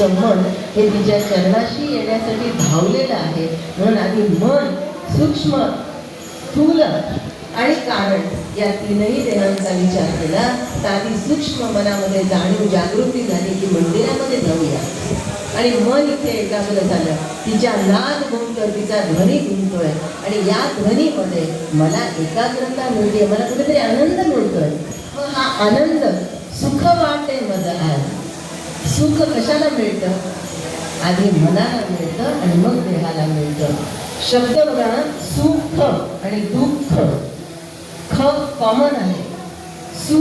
मन हे तिच्या चरणाशी येण्यासाठी धावलेलं आहे. म्हणून आधी मन, सूक्ष्म, स्थूल आणि कारण या तीनही देहांचा विचार केला तर आधी सूक्ष्म मनामध्ये जाणीव जागृती झाली की मंदिरामध्ये जाऊया. आणि मन इथे एकाग्र झालं, तिच्या नाद गुंततोय, तिचा ध्वनी गुंततोय आणि या ध्वनीमध्ये मला एकाग्रता मिळते, मला कुठेतरी आनंद मिळतोय. मग हा आनंद सुख वाटे मज आज. सुख कशाला मिळतं? आधी मनाला मिळतं आणि मग देहाला मिळतं. शब्द बघा, सुख आणि दुःख ख कॉमन आहे. सु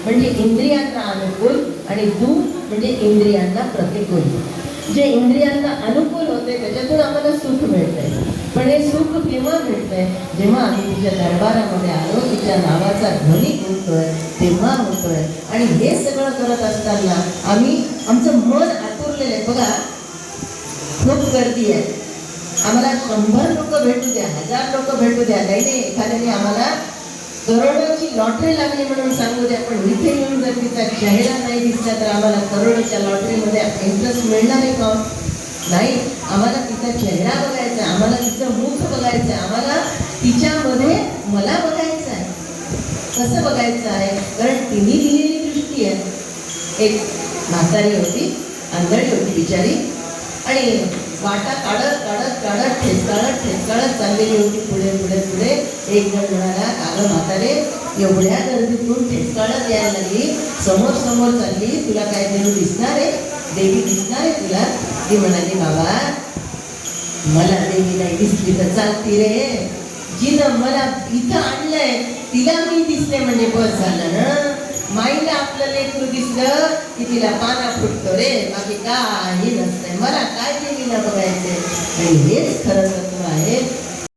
म्हणजे इंद्रियांना अनुकूल आणि दु म्हणजे इंद्रियांना प्रतिकूल. जे इंद्रियांना अनुकूल होते त्याच्यातून आम्हाला सुख मिळतंय. पण हे सुख केव्हा मिळतंय? जेव्हा आम्ही तिच्या दरबारामध्ये आलो, तिच्या नावाचा ध्वनी गुंततोय तेव्हा होतोय. आणि हे सगळं करत असताना आमचं मन आतुरलेलं आहे. बघा, खूप गर्दी आहे. आम्हाला 100 लोक भेटू द्या, 1000 लोक भेटू द्या, नाही एखाद्याने आम्हाला करोडोची लॉटरी लागली म्हणून सांगू द्या, पण इथे येऊन जर तिचा चेहरा नाही दिसला तर आम्हाला करोडोच्या लॉटरीमध्ये इंटरेस्ट मिळणार आहे का? नाही. आम्हाला तिचा चेहरा बघायचा आहे, आम्हाला तिचं मुख बघायचं आहे, आम्हाला तिच्यामध्ये मला बघायचं आहे. कसं बघायचं आहे? कारण तिने दिलेली दृष्टी आहे. एक म्हातारी होती, आंधळी होती बिचारी, आणि वाटा काढत काढत काढत ठेचकाळत चाललेली होती पुढे पुढे पुढे. एक जण म्हणाला, अगं म्हातारे, एवढ्या गर्दीतून ठेचकाळत यायला लागली, समोर समोर चालली, तुला काय देवी दिसणार आहे? देवी दिसणार आहे तुला? ती म्हणाली, बाबा मला देवी नाही दिसली तर चालती रे. जिनं मला इथं आणलंय तिला मी दिसले म्हणजे बस झालं ना. माईला आपलं लेकरू दिसलं की तिला पाना फुटतो रे, बाकी काही नसतंय. मला काय देवीला बघायचंय. आणि हेच खरं तत्व आहे.